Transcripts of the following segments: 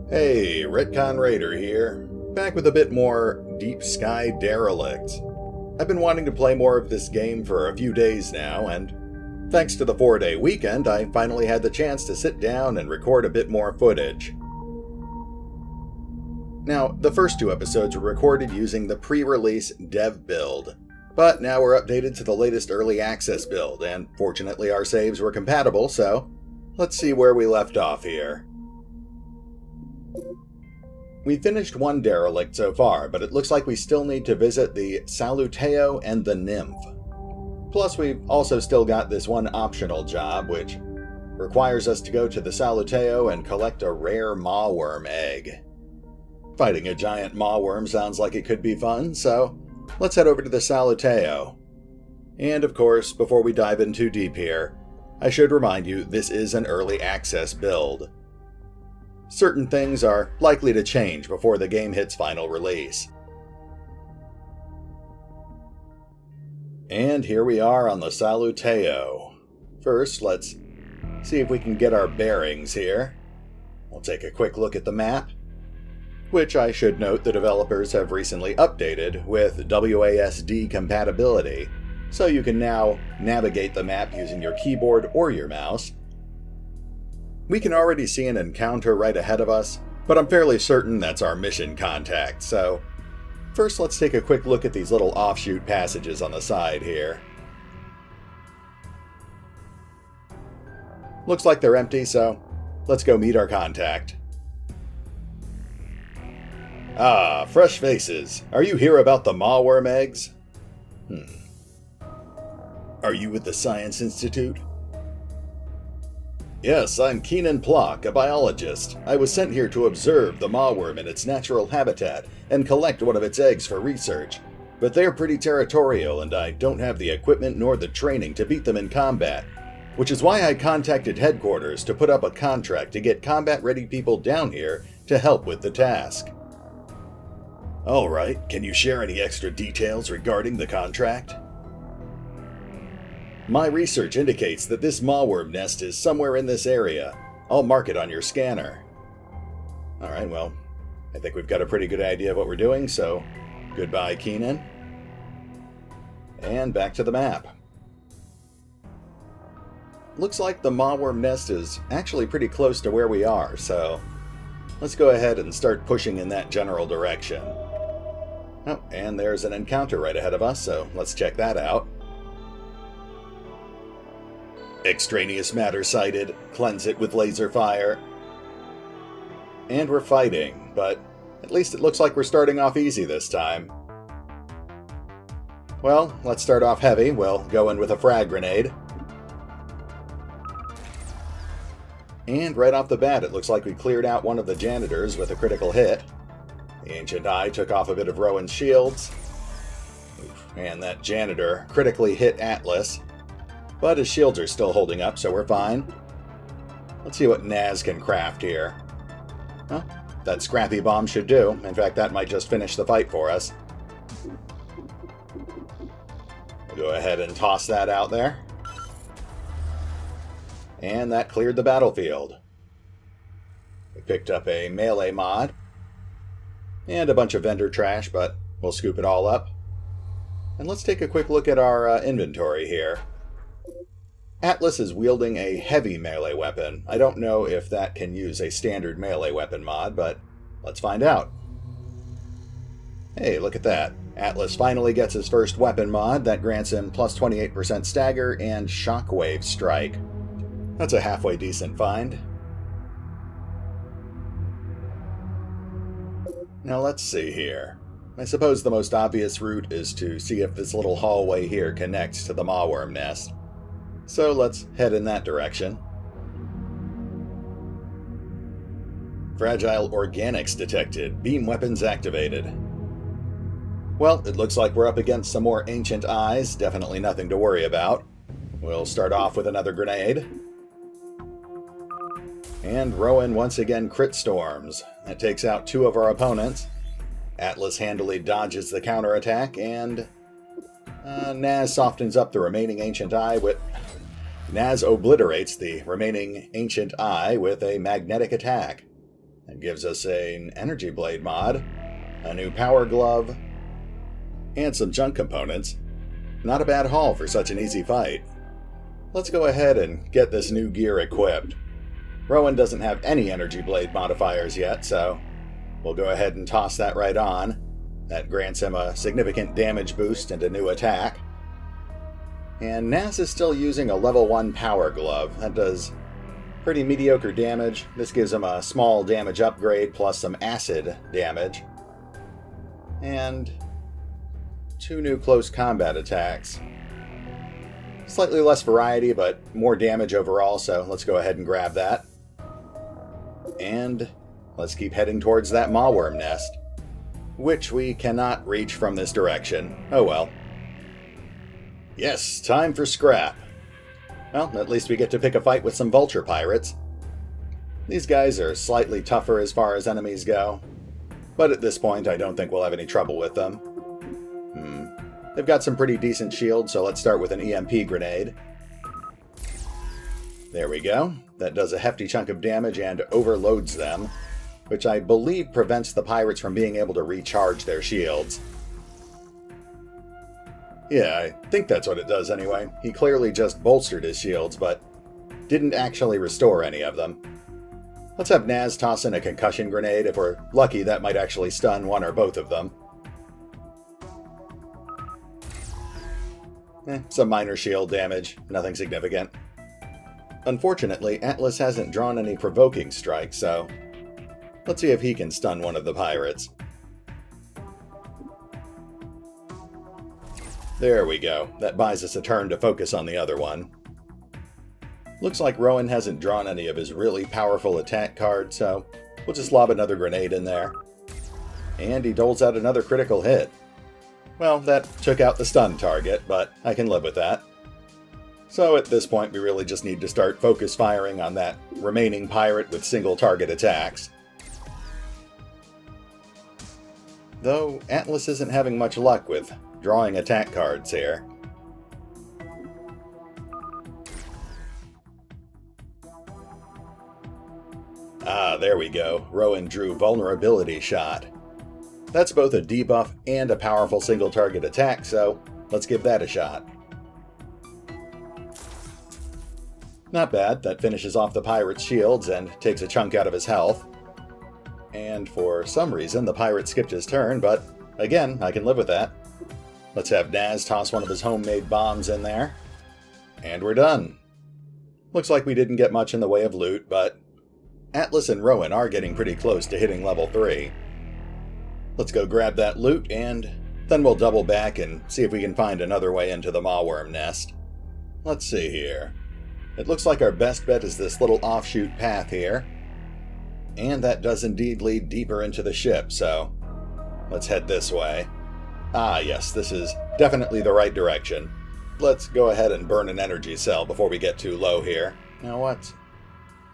Hey, RetconRaider here, back with a bit more Deep Sky Derelicts. I've been wanting to play more of this game for a few days now, and thanks to the 4-day weekend, I finally had the chance to sit down and record a bit more footage. Now, the first two episodes were recorded using the pre-release dev build, but now we're updated to the latest early access build, and fortunately our saves were compatible, so let's see where we left off here. We finished one derelict so far, but it looks like we still need to visit the Salutao and the Nymph. Plus, we've also still got this one optional job, which requires us to go to the Salutao and collect a rare mawworm egg. Fighting a giant mawworm sounds like it could be fun, so let's head over to the Salutao. And of course, before we dive in too deep here, I should remind you this is an early access build. Certain things are likely to change before the game hits final release. And here we are on the Salutao. First, let's see if we can get our bearings here. We'll take a quick look at the map, which I should note the developers have recently updated with WASD compatibility, so you can now navigate the map using your keyboard or your mouse. We can already see an encounter right ahead of us, but I'm fairly certain that's our mission contact, so first let's take a quick look at these little offshoot passages on the side here. Looks like they're empty, so let's go meet our contact. Ah, fresh faces. Are you here about the mawworm eggs? Are you with the Science Institute? Yes, I'm Keenan Plock, a biologist. I was sent here to observe the mawworm in its natural habitat and collect one of its eggs for research. But they're pretty territorial, and I don't have the equipment nor the training to beat them in combat, which is why I contacted headquarters to put up a contract to get combat-ready people down here to help with the task. Alright, can you share any extra details regarding the contract? My research indicates that this mawworm nest is somewhere in this area. I'll mark it on your scanner. Alright, well, I think we've got a pretty good idea of what we're doing, so goodbye, Keenan. And back to the map. Looks like the mawworm nest is actually pretty close to where we are, so let's go ahead and start pushing in that general direction. Oh, and there's an encounter right ahead of us, so let's check that out. Extraneous matter sighted. Cleanse it with laser fire. And we're fighting, but at least it looks like we're starting off easy this time. Well, let's start off heavy. We'll go in with a frag grenade. And right off the bat, it looks like we cleared out one of the janitors with a critical hit. The Ancient Eye took off a bit of Rowan's shields. And that janitor critically hit Atlas. But his shields are still holding up, so we're fine. Let's see what Naz can craft here. Well, that scrappy bomb should do. In fact, that might just finish the fight for us. We'll go ahead and toss that out there. And that cleared the battlefield. We picked up a melee mod. And a bunch of vendor trash, but we'll scoop it all up. And let's take a quick look at our inventory here. Atlas is wielding a heavy melee weapon. I don't know if that can use a standard melee weapon mod, but let's find out. Hey, look at that. Atlas finally gets his first weapon mod that grants him plus 28% stagger and shockwave strike. That's a halfway decent find. Now let's see here. I suppose the most obvious route is to see if this little hallway here connects to the mawworm nest. So let's head in that direction. Fragile organics detected. Beam weapons activated. Well, it looks like we're up against some more ancient eyes. Definitely nothing to worry about. We'll start off with another grenade. And Rowan once again crit storms. That takes out two of our opponents. Atlas handily dodges the counterattack, and Naz softens up the remaining ancient eye with... Naz obliterates the remaining ancient eye with a magnetic attack. That gives us an energy blade mod, a new power glove, and some junk components. Not a bad haul for such an easy fight. Let's go ahead and get this new gear equipped. Rowan doesn't have any energy blade modifiers yet, so we'll go ahead and toss that right on. That grants him a significant damage boost and a new attack. And Naz is still using a level 1 power glove. That does pretty mediocre damage. This gives him a small damage upgrade plus some acid damage. And 2 new close combat attacks. Slightly less variety, but more damage overall, so let's go ahead and grab that. And let's keep heading towards that mawworm nest, which we cannot reach from this direction. Oh well. Yes, time for scrap. Well, at least we get to pick a fight with some vulture pirates. These guys are slightly tougher as far as enemies go, but at this point I don't think we'll have any trouble with them. They've got some pretty decent shields, so let's start with an EMP grenade. There we go. That does a hefty chunk of damage and overloads them, which I believe prevents the pirates from being able to recharge their shields. Yeah, I think that's what it does anyway. He clearly just bolstered his shields, but didn't actually restore any of them. Let's have Naz toss in a concussion grenade. If we're lucky, that might actually stun one or both of them. Some minor shield damage, nothing significant. Unfortunately, Atlas hasn't drawn any provoking strikes, so let's see if he can stun one of the pirates. There we go. That buys us a turn to focus on the other one. Looks like Rowan hasn't drawn any of his really powerful attack cards, so we'll just lob another grenade in there. And he doles out another critical hit. Well, that took out the stun target, but I can live with that. So at this point, we really just need to start focus firing on that remaining pirate with single target attacks. Though Atlas isn't having much luck with drawing attack cards here. Ah, there we go. Rowan drew Vulnerability Shot. That's both a debuff and a powerful single target attack, so let's give that a shot. Not bad. That finishes off the pirate's shields and takes a chunk out of his health. And for some reason, the pirate skipped his turn, but again, I can live with that. Let's have Naz toss one of his homemade bombs in there. And we're done. Looks like we didn't get much in the way of loot, but Atlas and Rowan are getting pretty close to hitting level 3. Let's go grab that loot, and then we'll double back and see if we can find another way into the mawworm nest. Let's see here. It looks like our best bet is this little offshoot path here. And that does indeed lead deeper into the ship, so let's head this way. Ah yes, this is definitely the right direction. Let's go ahead and burn an energy cell before we get too low here. Now what?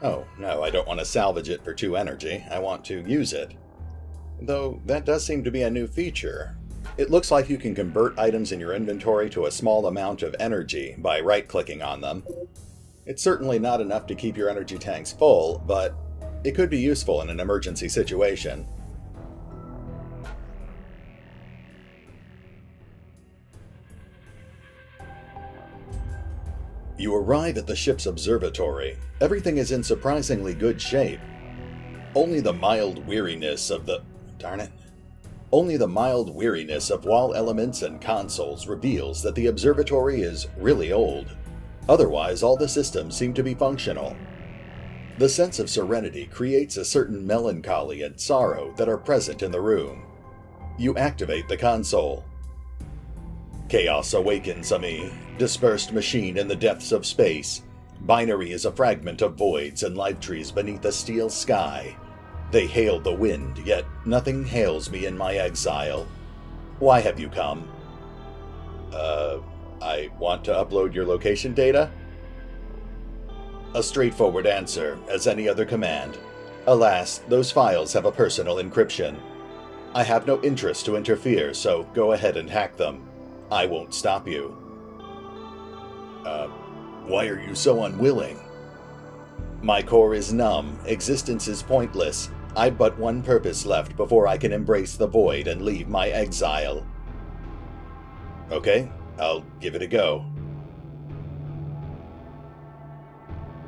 Oh, no, I don't want to salvage it for 2 energy. I want to use it. Though that does seem to be a new feature. It looks like you can convert items in your inventory to a small amount of energy by right-clicking on them. It's certainly not enough to keep your energy tanks full, but it could be useful in an emergency situation. You arrive at the ship's observatory. Everything is in surprisingly good shape. Only the mild weariness of Only the mild weariness of wall elements and consoles reveals that the observatory is really old. Otherwise, all the systems seem to be functional. The sense of serenity creates a certain melancholy and sorrow that are present in the room. You activate the console. Chaos awakens a me, dispersed machine in the depths of space. Binary is a fragment of voids and life trees beneath a steel sky. They hail the wind, yet nothing hails me in my exile. Why have you come? I want to upload your location data? A straightforward answer, as any other command. Alas, those files have a personal encryption. I have no interest to interfere, so go ahead and hack them. I won't stop you. Why are you so unwilling? My core is numb, existence is pointless. I've but one purpose left before I can embrace the void and leave my exile. Okay, I'll give it a go.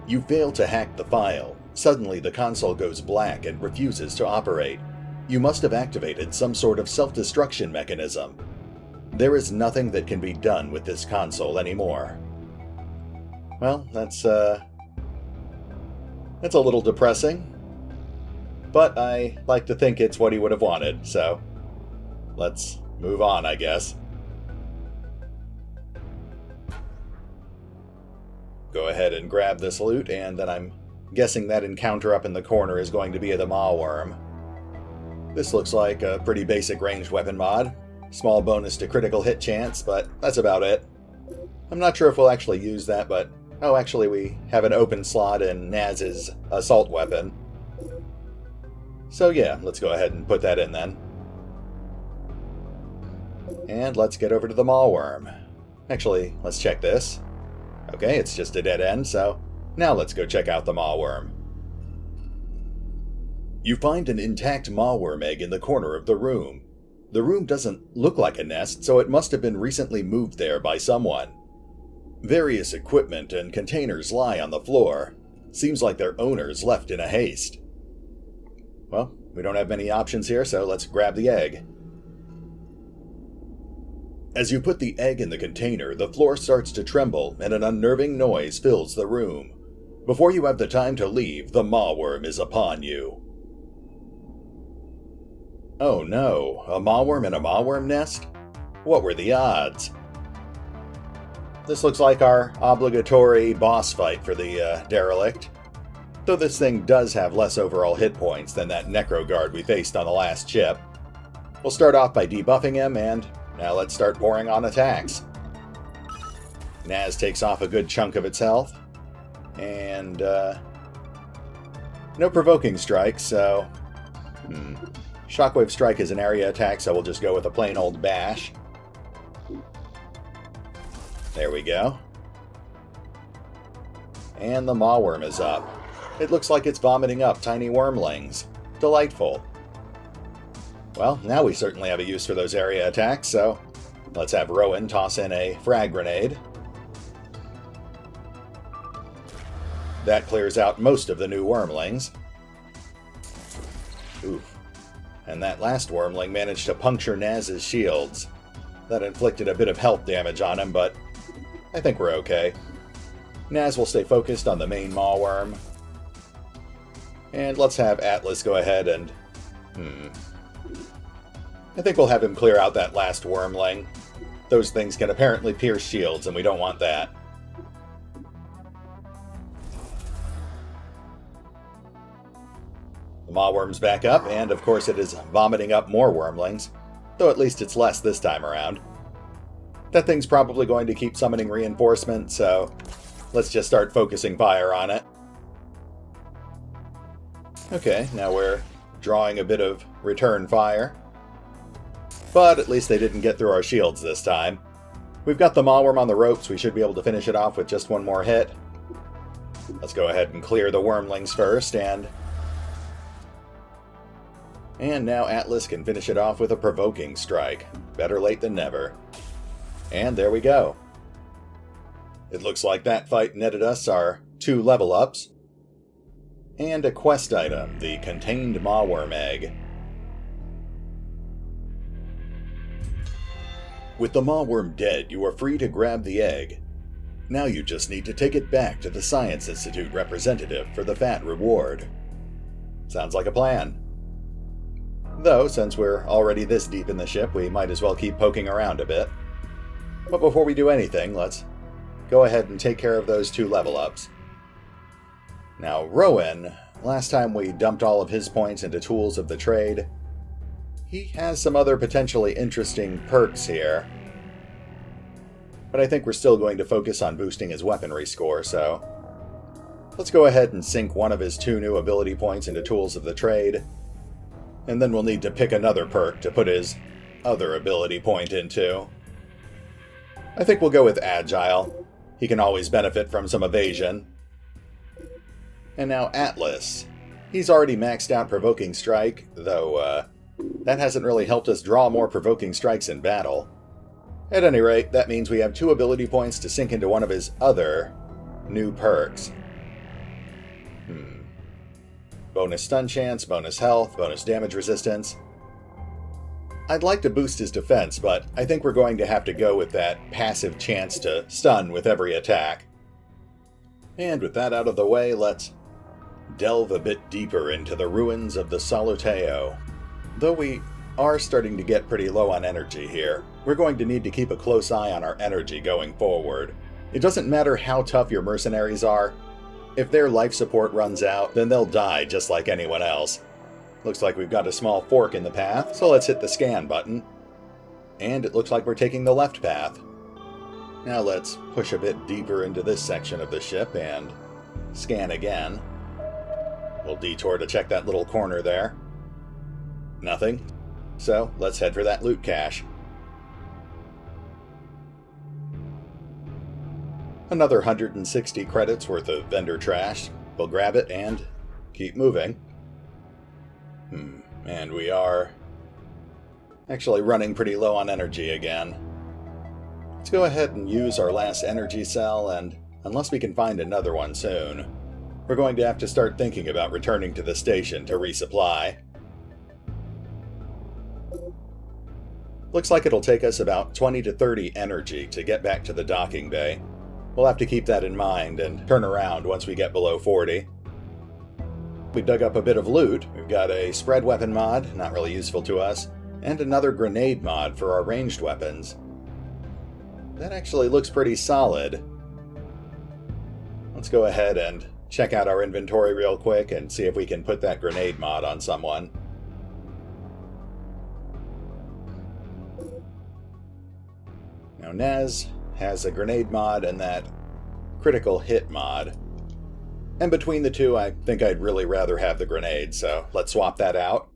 You fail to hack the file. Suddenly the console goes black and refuses to operate. You must have activated some sort of self-destruction mechanism. There is nothing that can be done with this console anymore. Well, that's a little depressing. But I like to think it's what he would have wanted, so let's move on, I guess. Go ahead and grab this loot, and then I'm guessing that encounter up in the corner is going to be the malware. This looks like a pretty basic ranged weapon mod. Small bonus to critical hit chance, but that's about it. I'm not sure if we'll actually use that, but... oh, actually we have an open slot in Naz's assault weapon. So yeah, let's go ahead and put that in then. And let's get over to the malware. Actually, let's check this. Okay, it's just a dead end, so now let's go check out the malware. You find an intact malware egg in the corner of the room. The room doesn't look like a nest, so it must have been recently moved there by someone. Various equipment and containers lie on the floor. Seems like their owners left in a haste. Well, we don't have many options here, so let's grab the egg. As you put the egg in the container, the floor starts to tremble and an unnerving noise fills the room. Before you have the time to leave, the malware is upon you. Oh no, a malware in a malware nest? What were the odds? This looks like our obligatory boss fight for the derelict. Though this thing does have less overall hit points than that necro guard we faced on the last ship. We'll start off by debuffing him, and now let's start pouring on attacks. Naz takes off a good chunk of its health. And, no provoking strikes, so... Shockwave Strike is an area attack, so we'll just go with a plain old bash. There we go. And the malware is up. It looks like it's vomiting up tiny wormlings. Delightful. Well, now we certainly have a use for those area attacks, so let's have Rowan toss in a frag grenade. That clears out most of the new wormlings. Oof. And that last wormling managed to puncture Naz's shields. That inflicted a bit of health damage on him, but I think we're okay. Naz will stay focused on the main malware. And let's have Atlas go ahead and... I think we'll have him clear out that last wormling. Those things can apparently pierce shields, and we don't want that. The malworm's back up, and of course it is vomiting up more wormlings. Though at least it's less this time around. That thing's probably going to keep summoning reinforcements, so let's just start focusing fire on it. Okay, now we're drawing a bit of return fire. But at least they didn't get through our shields this time. We've got the malworm on the ropes, we should be able to finish it off with just one more hit. Let's go ahead and clear the wormlings first, and now Atlas can finish it off with a provoking strike. Better late than never. And there we go. It looks like that fight netted us our 2 level ups. And a quest item, the contained malware egg. With the malworm dead, you are free to grab the egg. Now you just need to take it back to the Science Institute representative for the fat reward. Sounds like a plan. Though, since we're already this deep in the ship, we might as well keep poking around a bit. But before we do anything, let's go ahead and take care of those 2 level ups. Now, Rowan, last time we dumped all of his points into tools of the trade. He has some other potentially interesting perks here. But I think we're still going to focus on boosting his weaponry score, so let's go ahead and sink one of his 2 new ability points into tools of the trade. And then we'll need to pick another perk to put his other ability point into. I think we'll go with Agile. He can always benefit from some evasion. And now Atlas. He's already maxed out Provoking Strike, though that hasn't really helped us draw more Provoking Strikes in battle. At any rate, that means we have 2 ability points to sink into one of his other new perks. Bonus stun chance, bonus health, bonus damage resistance. I'd like to boost his defense, but I think we're going to have to go with that passive chance to stun with every attack. And with that out of the way, let's delve a bit deeper into the ruins of the Salutao. Though we are starting to get pretty low on energy here, we're going to need to keep a close eye on our energy going forward. It doesn't matter how tough your mercenaries are. If their life support runs out, then they'll die just like anyone else. Looks like we've got a small fork in the path, so let's hit the scan button. And it looks like we're taking the left path. Now let's push a bit deeper into this section of the ship and scan again. We'll detour to check that little corner there. Nothing. So let's head for that loot cache. Another 160 credits worth of vendor trash. We'll grab it and keep moving. And we are actually running pretty low on energy again. Let's go ahead and use our last energy cell, and unless we can find another one soon, we're going to have to start thinking about returning to the station to resupply. Looks like it'll take us about 20 to 30 energy to get back to the docking bay. We'll have to keep that in mind and turn around once we get below 40. We dug up a bit of loot. We've got a spread weapon mod, not really useful to us, and another grenade mod for our ranged weapons. That actually looks pretty solid. Let's go ahead and check out our inventory real quick and see if we can put that grenade mod on someone. Now Naz has a grenade mod and that critical hit mod. And between the two, I think I'd really rather have the grenade, so let's swap that out.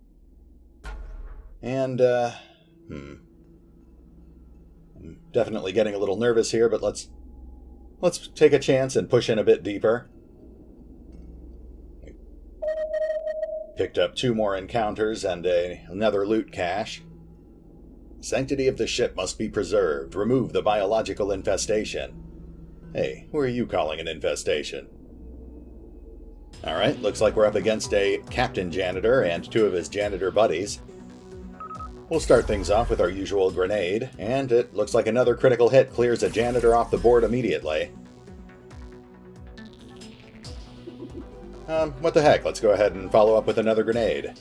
And, I'm definitely getting a little nervous here, but let's take a chance and push in a bit deeper. Picked up 2 more encounters and another loot cache. Sanctity of the ship must be preserved. Remove the biological infestation. Hey, who are you calling an infestation? Alright, looks like we're up against a captain janitor and 2 of his janitor buddies. We'll start things off with our usual grenade, and it looks like another critical hit clears a janitor off the board immediately. What the heck, let's go ahead and follow up with another grenade.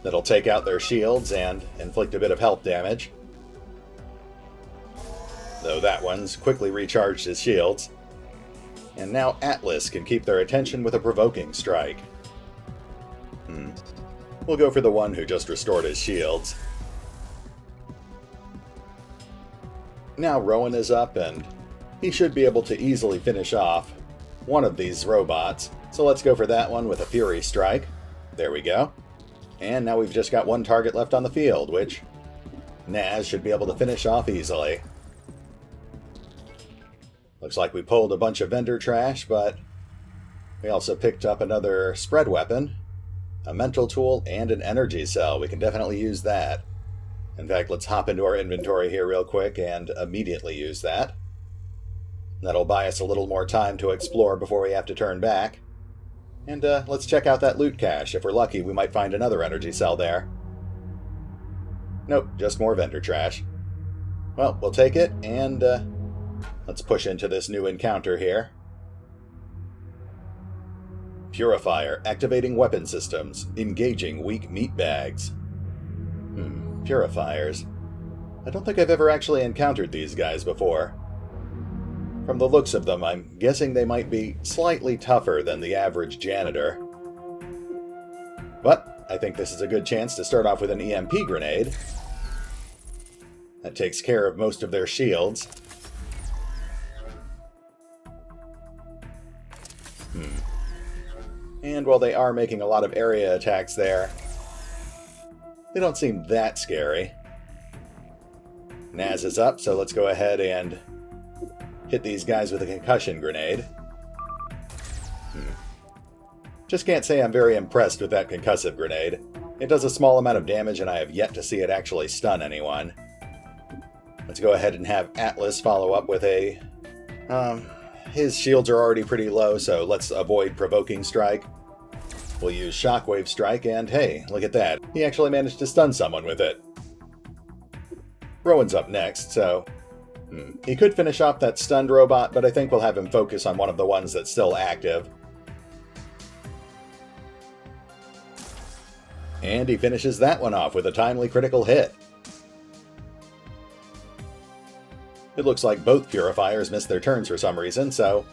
That'll take out their shields and inflict a bit of health damage. Though that one's quickly recharged his shields. And now Atlas can keep their attention with a provoking strike. We'll go for the one who just restored his shields. Now Rowan is up, and he should be able to easily finish off one of these robots. So let's go for that one with a Fury Strike. There we go. And now we've just got 1 target left on the field, which Naz should be able to finish off easily. Looks like we pulled a bunch of vendor trash, but we also picked up another spread weapon, a mental tool, and an energy cell. We can definitely use that. In fact, let's hop into our inventory here real quick and immediately use that. That'll buy us a little more time to explore before we have to turn back. And let's check out that loot cache. If we're lucky, we might find another energy cell there. Nope, just more vendor trash. Well, we'll take it, and let's push into this new encounter here. Purifier, activating weapon systems, engaging weak meat bags. Purifiers. I don't think I've ever actually encountered these guys before. From the looks of them, I'm guessing they might be slightly tougher than the average janitor. But I think this is a good chance to start off with an EMP grenade. That takes care of most of their shields. And while they are making a lot of area attacks there, they don't seem that scary. Naz is up, so let's go ahead and hit these guys with a concussion grenade. Just can't say I'm very impressed with that concussive grenade. It does a small amount of damage and I have yet to see it actually stun anyone. Let's go ahead and have Atlas follow up with a... his shields are already pretty low, so let's avoid Provoking Strike. We'll use Shockwave Strike, and hey, look at that. He actually managed to stun someone with it. Rowan's up next, so... he could finish off that stunned robot, but I think we'll have him focus on one of the ones that's still active. And he finishes that one off with a timely critical hit. It looks like both purifiers missed their turns for some reason, so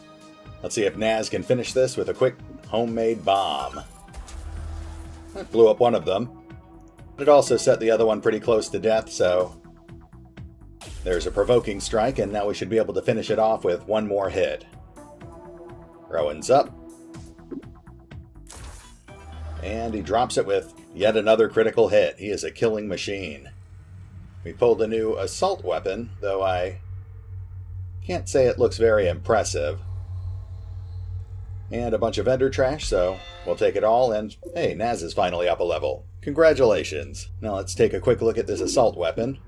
let's see if Naz can finish this with a quick homemade bomb. That blew up one of them. It also set the other one pretty close to death, so there's a Provoking Strike, and now we should be able to finish it off with one more hit. Rowan's up. And he drops it with yet another critical hit. He is a killing machine. We pulled a new assault weapon, though I can't say it looks very impressive. And a bunch of vendor trash, so we'll take it all, and hey, Naz is finally up a level. Congratulations. Now let's take a quick look at this assault weapon.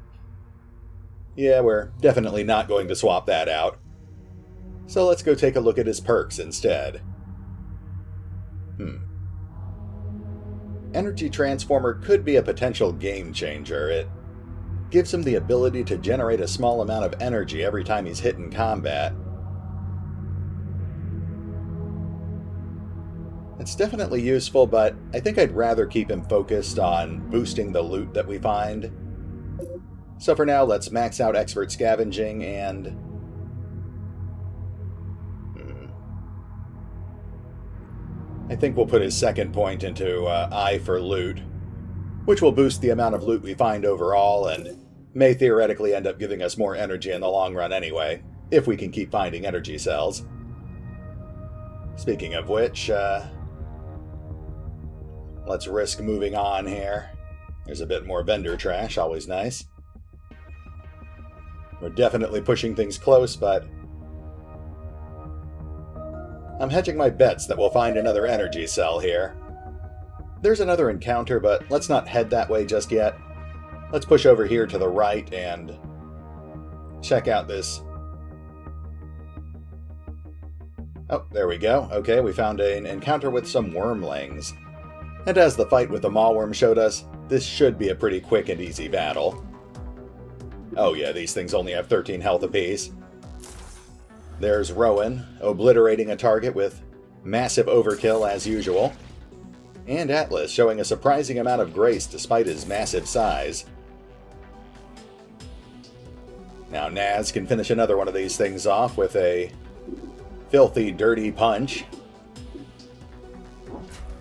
Yeah, we're definitely not going to swap that out. So let's go take a look at his perks instead. Energy Transformer could be a potential game changer. It gives him the ability to generate a small amount of energy every time he's hit in combat. It's definitely useful, but I think I'd rather keep him focused on boosting the loot that we find. So for now, let's max out Expert Scavenging and... I think we'll put his second point into Eye for Loot, which will boost the amount of loot we find overall and may theoretically end up giving us more energy in the long run anyway, if we can keep finding energy cells. Speaking of which, let's risk moving on here. There's a bit more vendor trash, always nice. We're definitely pushing things close, but I'm hedging my bets that we'll find another energy cell here. There's another encounter, but let's not head that way just yet. Let's push over here to the right and check out this. Oh, there we go. Okay, we found an encounter with some wormlings. And as the fight with the Maulworm showed us, this should be a pretty quick and easy battle. Oh yeah, these things only have 13 health apiece. There's Rowan, obliterating a target with massive overkill as usual. And Atlas, showing a surprising amount of grace despite his massive size. Now Naz can finish another one of these things off with a filthy, dirty punch.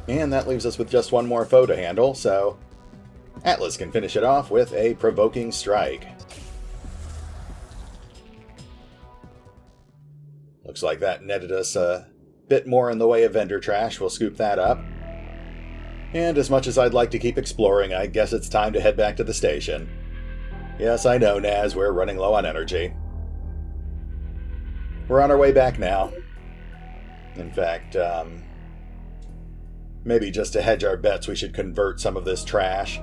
And that leaves us with just one more foe to handle, so Atlas can finish it off with a Provoking Strike. Looks like that netted us a bit more in the way of vendor trash. We'll scoop that up. And as much as I'd like to keep exploring, I guess it's time to head back to the station. Yes, I know, Naz, we're running low on energy. We're on our way back now. In fact, maybe just to hedge our bets, we should convert some of this trash.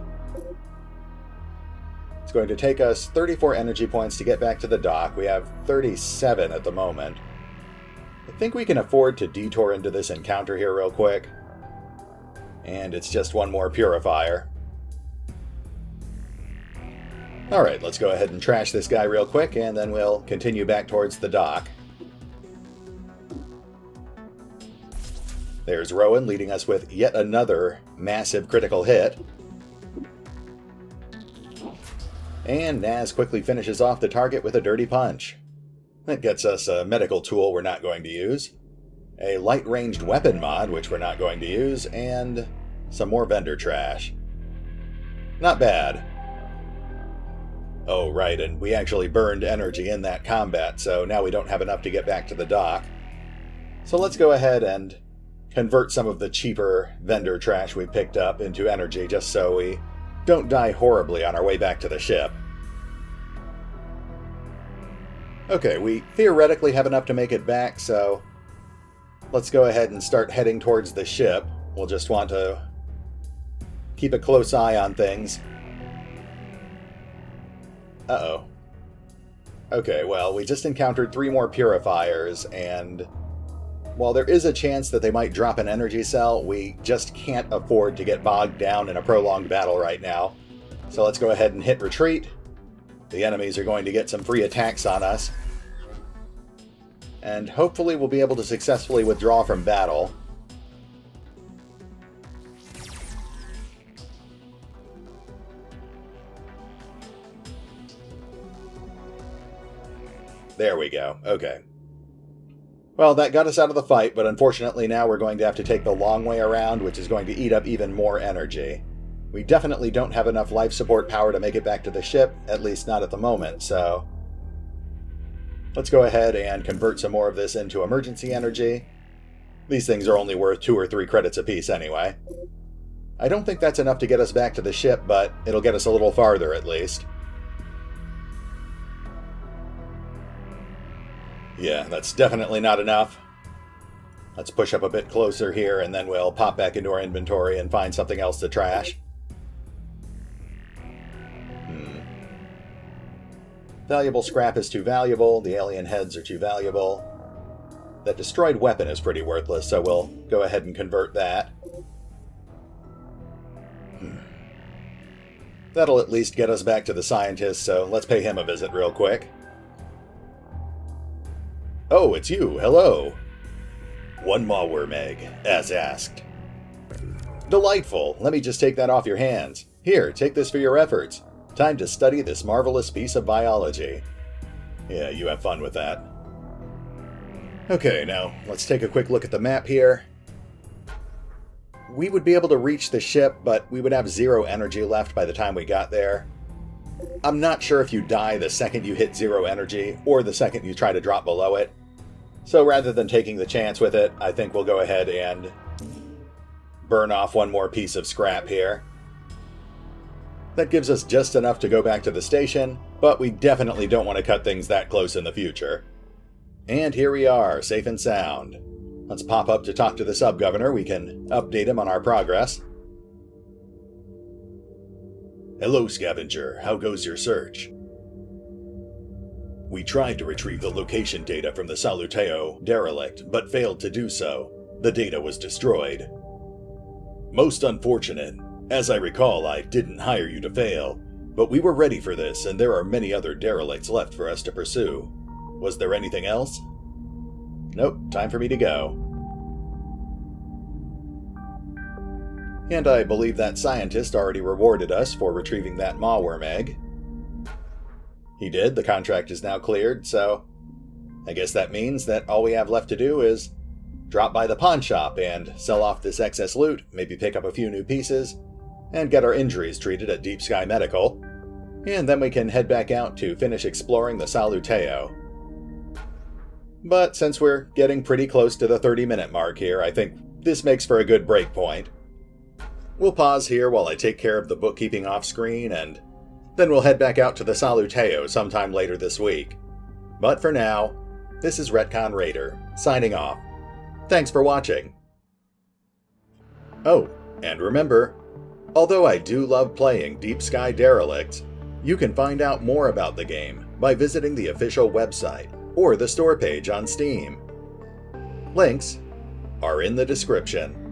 It's going to take us 34 energy points to get back to the dock. We have 37 at the moment. I think we can afford to detour into this encounter here real quick. And it's just one more purifier. Alright, let's go ahead and trash this guy real quick, and then we'll continue back towards the dock. There's Rowan leading us with yet another massive critical hit. And Naz quickly finishes off the target with a dirty punch. That gets us a medical tool we're not going to use, a light-ranged weapon mod which we're not going to use, and some more vendor trash. Not bad. Oh, right, and we actually burned energy in that combat, so now we don't have enough to get back to the dock. So let's go ahead and convert some of the cheaper vendor trash we picked up into energy just so we don't die horribly on our way back to the ship. Okay, we theoretically have enough to make it back, so let's go ahead and start heading towards the ship. We'll just want to keep a close eye on things. Uh-oh. Okay, well, we just encountered 3 more purifiers, and while there is a chance that they might drop an energy cell, we just can't afford to get bogged down in a prolonged battle right now. So let's go ahead and hit retreat. The enemies are going to get some free attacks on us. And hopefully we'll be able to successfully withdraw from battle. There we go. Okay. Well, that got us out of the fight, but unfortunately now we're going to have to take the long way around, which is going to eat up even more energy. We definitely don't have enough life support power to make it back to the ship, at least not at the moment, so let's go ahead and convert some more of this into emergency energy. These things are only worth 2 or 3 credits apiece anyway. I don't think that's enough to get us back to the ship, but it'll get us a little farther at least. Yeah, that's definitely not enough. Let's push up a bit closer here, and then we'll pop back into our inventory and find something else to trash. Valuable scrap is too valuable, the alien heads are too valuable. That destroyed weapon is pretty worthless, so we'll go ahead and convert that. That'll at least get us back to the scientist, so let's pay him a visit real quick. Oh, it's you. Hello. 1 malware meg, as asked. Delightful. Let me just take that off your hands. Here, take this for your efforts. Time to study this marvelous piece of biology. Yeah, you have fun with that. Okay, now, let's take a quick look at the map here. We would be able to reach the ship, but we would have 0 energy left by the time we got there. I'm not sure if you die the second you hit 0 energy, or the second you try to drop below it. So rather than taking the chance with it, I think we'll go ahead and burn off 1 more piece of scrap here. That gives us just enough to go back to the station, but we definitely don't want to cut things that close in the future. And here we are, safe and sound. Let's pop up to talk to the sub-governor. We can update him on our progress. Hello, Scavenger. How goes your search? We tried to retrieve the location data from the Salutao derelict, but failed to do so. The data was destroyed. Most unfortunate. As I recall, I didn't hire you to fail, but we were ready for this, and there are many other derelicts left for us to pursue. Was there anything else? Nope, time for me to go. And I believe that scientist already rewarded us for retrieving that malware meg. He did, the contract is now cleared, so I guess that means that all we have left to do is drop by the pawn shop and sell off this excess loot, maybe pick up a few new pieces, and get our injuries treated at Deep Sky Medical. And then we can head back out to finish exploring the Salutao. But since we're getting pretty close to the 30-minute mark here, I think this makes for a good break point. We'll pause here while I take care of the bookkeeping off-screen, and then we'll head back out to the Salutao sometime later this week. But for now, this is RetconRaider, signing off. Thanks for watching. Oh, and remember, although I do love playing Deep Sky Derelicts, you can find out more about the game by visiting the official website or the store page on Steam. Links are in the description.